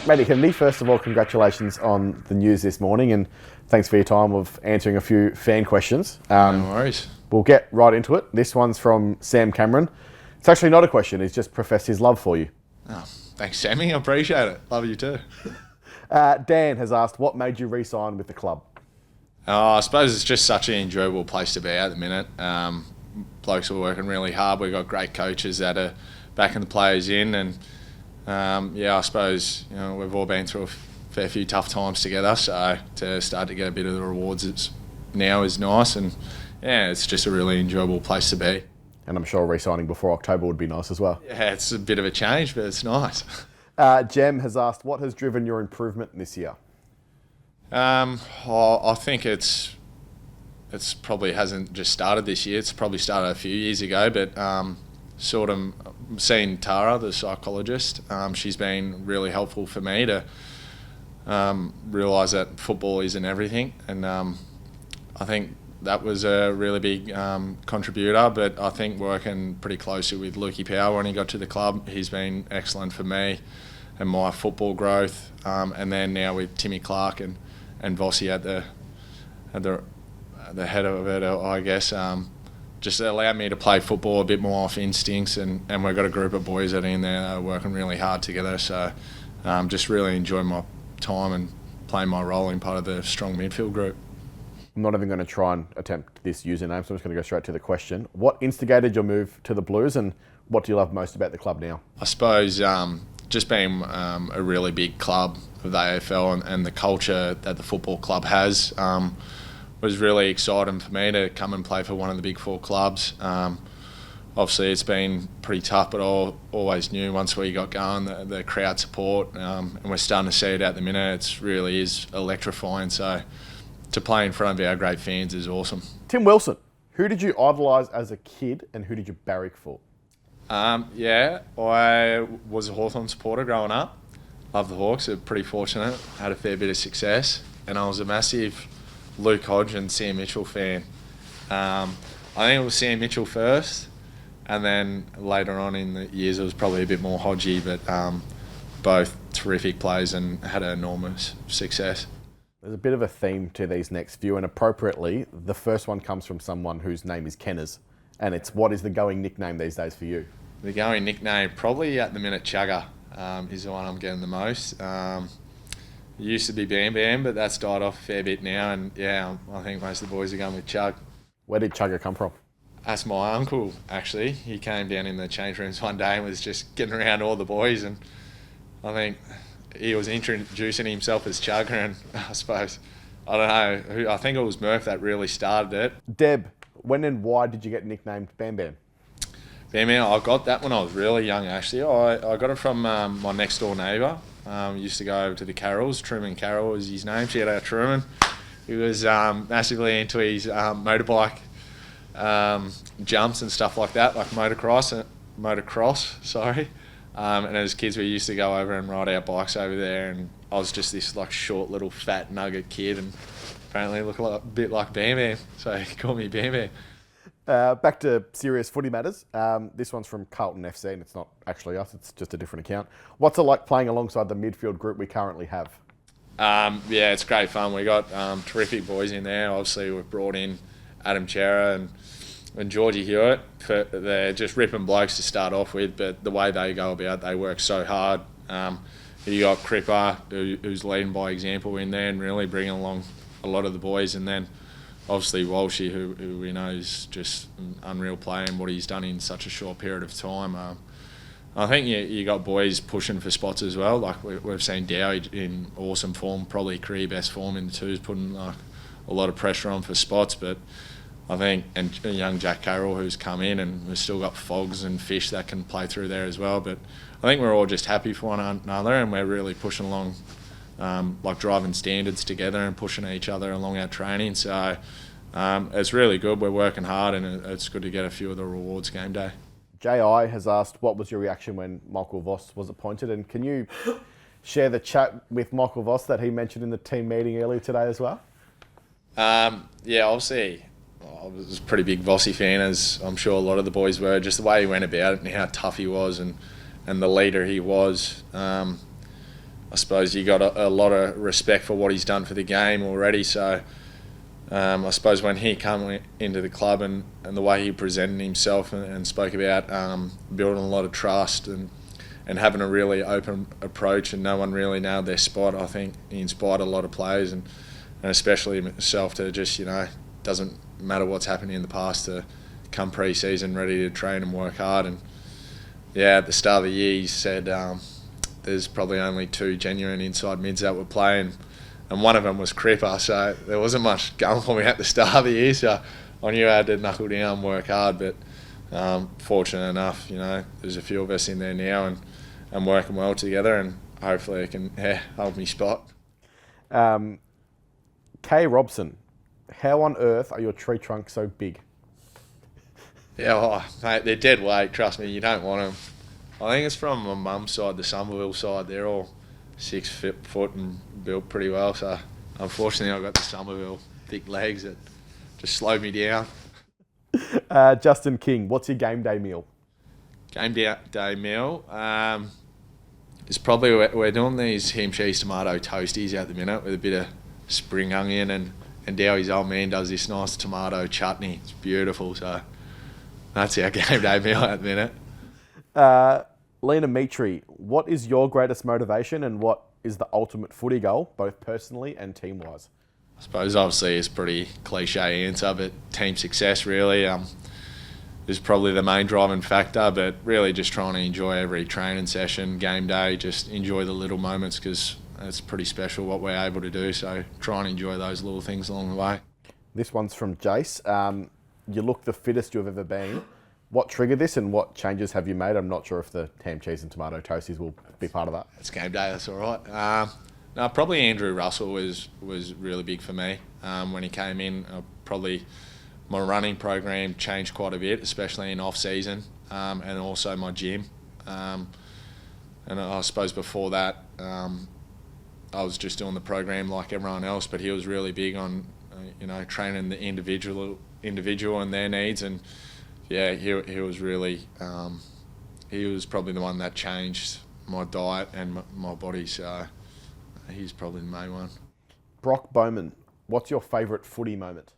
Matty Kennedy, first of all, congratulations on the news this morning, and thanks for your time of answering a few fan questions. No worries. We'll get right into it. This one's from Sam Cameron. It's actually not a question, he's just professed his love for you. Oh, thanks, Sammy. I appreciate it. Love you too. Dan has asked, what made you re-sign with the club? I suppose it's just such an enjoyable place to be at the minute. Blokes are working really hard. We've got great coaches that are backing the players in, and I suppose we've all been through a fair few tough times together. So to start to get a bit of the rewards now is nice, and it's just a really enjoyable place to be. And I'm sure re-signing before October would be nice as well. Yeah, it's a bit of a change, but it's nice. Jem has asked, what has driven your improvement this year? I think it's probably hasn't just started this year. It's probably started a few years ago, but sort of seeing Tara, the psychologist, she's been really helpful for me to realise that football isn't everything, and I think that was a really big contributor. But I think working pretty closely with Lukey Power when he got to the club, he's been excellent for me and my football growth, and then now with Timmy Clark and Vossi at the head of it, I guess, just allowed me to play football a bit more off instincts, and we've got a group of boys that are in there that are working really hard together, so just really enjoying my time and playing my role in part of the strong midfield group. I'm not even going to try and attempt this username, so I'm just going to go straight to the question. What instigated your move to the Blues, and what do you love most about the club now? I suppose just being a really big club of the AFL and the culture that the football club has was really exciting for me to come and play for one of the big four clubs. Obviously it's been pretty tough, but I always knew once we got going the crowd support, and we're starting to see it at the minute. It really is electrifying, so to play in front of our great fans is awesome. Tim Wilson, who did you idolise as a kid and who did you barrack for? I was a Hawthorn supporter growing up. Loved the Hawks, pretty fortunate, had a fair bit of success, and I was a massive Luke Hodge and Sam Mitchell fan. I think it was Sam Mitchell first, and then later on in the years it was probably a bit more Hodgie, but both terrific players and had an enormous success. There's a bit of a theme to these next few, and appropriately, the first one comes from someone whose name is Kenners, and it's, what is the going nickname these days for you? The going nickname, probably at the minute, Chugger, is the one I'm getting the most. It used to be Bam Bam, but that's died off a fair bit now, and I think most of the boys are going with Chug. Where did Chugger come from? That's my uncle, actually. He came down in the change rooms one day and was just getting around all the boys, and I think he was introducing himself as Chugger, and I suppose, I don't know, I think it was Murph that really started it. Deb, when and why did you get nicknamed Bam Bam? Bam Bam, I got that when I was really young, actually. I got it from my next door neighbour. Used to go over to the Carrolls. Truman Carroll was his name. Shout out Truman. He was massively into his motorbike jumps and stuff like that, like motocross. And as kids, we used to go over and ride our bikes over there, and I was just this like short little fat nugget kid, and apparently looked a bit like Bam Bam, so he called me Bam Bam. Back to serious footy matters. This one's from Carlton FC, and it's not actually us, it's just a different account. What's it like playing alongside the midfield group we currently have? It's great fun. We got terrific boys in there. Obviously, we've brought in Adam Chera and Georgie Hewitt. They're just ripping blokes to start off with, but the way they go about it, they work so hard. You got Cripper, who's leading by example in there and really bringing along a lot of the boys, and then obviously Walshy, who we know is just an unreal player and what he's done in such a short period of time. I think you got boys pushing for spots as well. Like we've seen Dowie in awesome form, probably career best form in the twos, putting like a lot of pressure on for spots. But I think, and young Jack Carroll who's come in, and we've still got Fogs and Fish that can play through there as well. But I think we're all just happy for one another, and we're really pushing along, like driving standards together and pushing each other along our training. So it's really good. We're working hard, and it's good to get a few of the rewards game day. J.I. has asked, what was your reaction when Michael Voss was appointed? And can you share the chat with Michael Voss that he mentioned in the team meeting earlier today as well? Obviously, I was a pretty big Vossy fan, as I'm sure a lot of the boys were. Just the way he went about it and how tough he was, and the leader he was. I suppose you got a lot of respect for what he's done for the game already. So I suppose when he came into the club and the way he presented himself and spoke about building a lot of trust and having a really open approach and no one really nailed their spot, I think he inspired a lot of players and especially myself to just, doesn't matter what's happening in the past, to come pre-season ready to train and work hard. And at the start of the year he said there's probably only 2 genuine inside mids that were playing, and one of them was Cripper, so there wasn't much going for me at the start of the year, so I knew I had to knuckle down and work hard. But fortunate enough, there's a few of us in there now and working well together, and hopefully I can hold me spot. Kay Robson, how on earth are your tree trunks so big? Yeah, mate, they're dead weight, trust me, you don't want them. I think it's from my mum's side, the Somerville side, they're all 6 foot and built pretty well, so unfortunately I've got the Somerville thick legs that just slowed me down. Justin King, what's your game day meal? Game day meal? It's probably, we're doing these ham cheese tomato toasties at the minute with a bit of spring onion and Dowie's old man does this nice tomato chutney. It's beautiful, so that's our game day meal at the minute. Lena Mitri, what is your greatest motivation and what is the ultimate footy goal, both personally and team-wise? I suppose obviously it's a pretty cliche answer, but team success really is probably the main driving factor, but really just trying to enjoy every training session, game day, just enjoy the little moments because it's pretty special what we're able to do, so try and enjoy those little things along the way. This one's from Jace. You look the fittest you've ever been. What triggered this and what changes have you made? I'm not sure if the ham, cheese and tomato toasties will be part of that. It's game day, that's all right. No, probably Andrew Russell was really big for me. When he came in, probably my running program changed quite a bit, especially in off-season, and also my gym. And I suppose before that, I was just doing the program like everyone else, but he was really big on, training the individual and their needs. And he was really, he was probably the one that changed my diet and my body. So he's probably the main one. Brock Bowman, what's your favourite footy moment?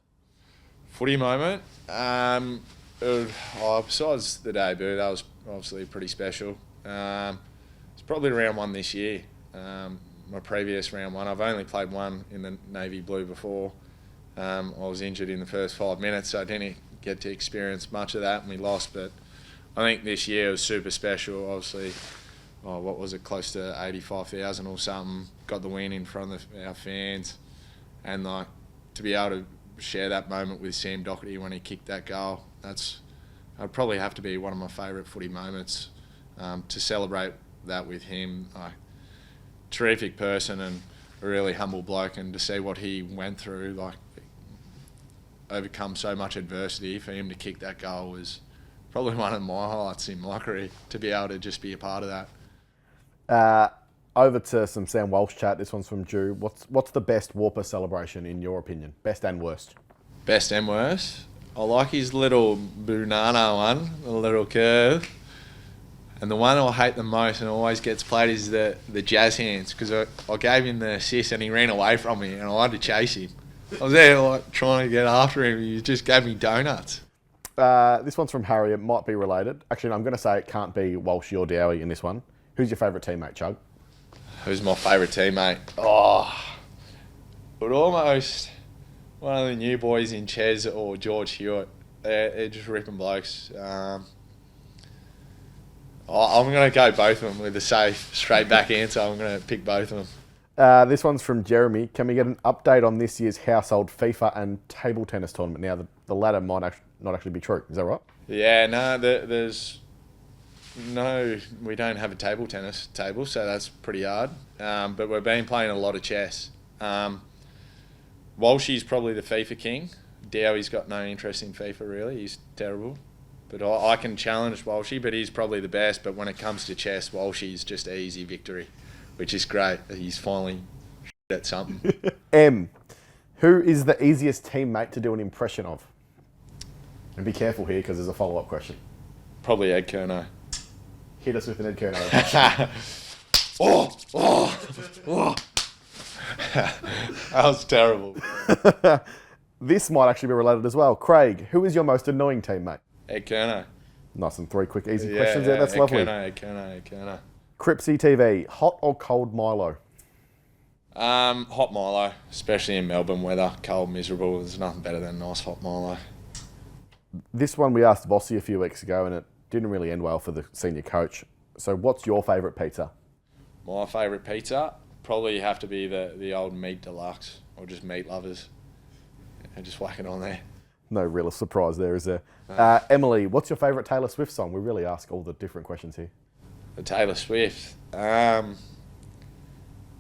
Footy moment? Besides the debut, that was obviously pretty special. It's probably round 1 this year. My previous round 1, I've only played one in the navy blue before. I was injured in the first 5 minutes, so I didn't get to experience much of that and we lost, but I think this year was super special. Obviously, what was it, close to 85,000 or something, got the win in front of our fans, and to be able to share that moment with Sam Doherty when he kicked that goal, I'd probably have to be one of my favourite footy moments, to celebrate that with him. Terrific person and a really humble bloke, and to see what he went through, overcome so much adversity, for him to kick that goal was probably one of my highlights in my career, to be able to just be a part of that. Over to some Sam Walsh chat. This one's from Drew. What's the best Warper celebration in your opinion? Best and worst? Best and worst? I like his little banana one, the little curve. And the one I hate the most and always gets played is the jazz hands, because I gave him the assist and he ran away from me and I had to chase him. I was there trying to get after him. He just gave me donuts. This one's from Harry. It might be related. Actually, I'm going to say it can't be Walsh or Dowie in this one. Who's your favourite teammate, Chug? Who's my favourite teammate? But almost one of the new boys in Ches or George Hewitt. They're just ripping blokes. I'm going to go both of them with a safe, straight back answer. I'm going to pick both of them. This one's from Jeremy. Can we get an update on this year's household FIFA and table tennis tournament? Now, the latter might not actually be true. Is that right? Yeah, no, we don't have a table tennis table, so that's pretty hard. But we've been playing a lot of chess. Walshy's probably the FIFA king. Dowie's got no interest in FIFA, really. He's terrible. But I can challenge Walshy, but he's probably the best. But when it comes to chess, Walshy's just an easy victory, which is great. He's finally at something. M, who is the easiest teammate to do an impression of? And be careful here because there's a follow-up question. Probably Ed Curnow. Hit us with an Ed Curnow. Oh, oh, oh. That was terrible. This might actually be related as well. Craig, who is your most annoying teammate? Ed Kerno. Nice and 3 quick, easy questions there. That's lovely. Ed Kerno. Cripsy TV, hot or cold Milo? Hot Milo, especially in Melbourne weather, cold, miserable. There's nothing better than a nice hot Milo. This one we asked Vossi a few weeks ago and it didn't really end well for the senior coach. So what's your favourite pizza? My favourite pizza probably have to be the old meat deluxe or just meat lovers. And just whack it on there. No real surprise there, is there? Emily, what's your favourite Taylor Swift song? We really ask all the different questions here. The Taylor Swift. I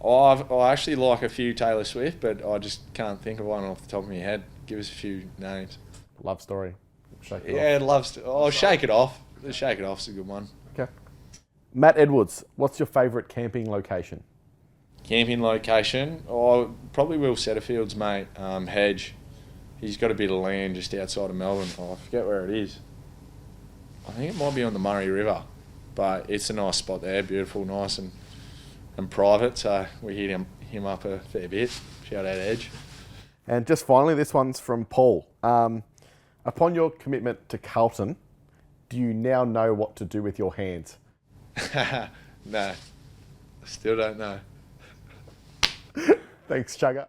actually like a few Taylor Swift, but I just can't think of one off the top of my head. Give us a few names. Love Story. Shake It Yeah, loves. Oh, Shake It Off. The Shake It Off's a good one. Okay. Matt Edwards, what's your favourite camping location? Camping location? Oh, probably Will Setterfield's mate, Hedge. He's got a bit of land just outside of Melbourne. Oh, I forget where it is. I think it might be on the Murray River, but it's a nice spot there, beautiful, nice and private. So we hit him up a fair bit. Shout out Edge. And just finally, this one's from Paul. Upon your commitment to Carlton, do you now know what to do with your hands? No, I still don't know. Thanks, Chugger.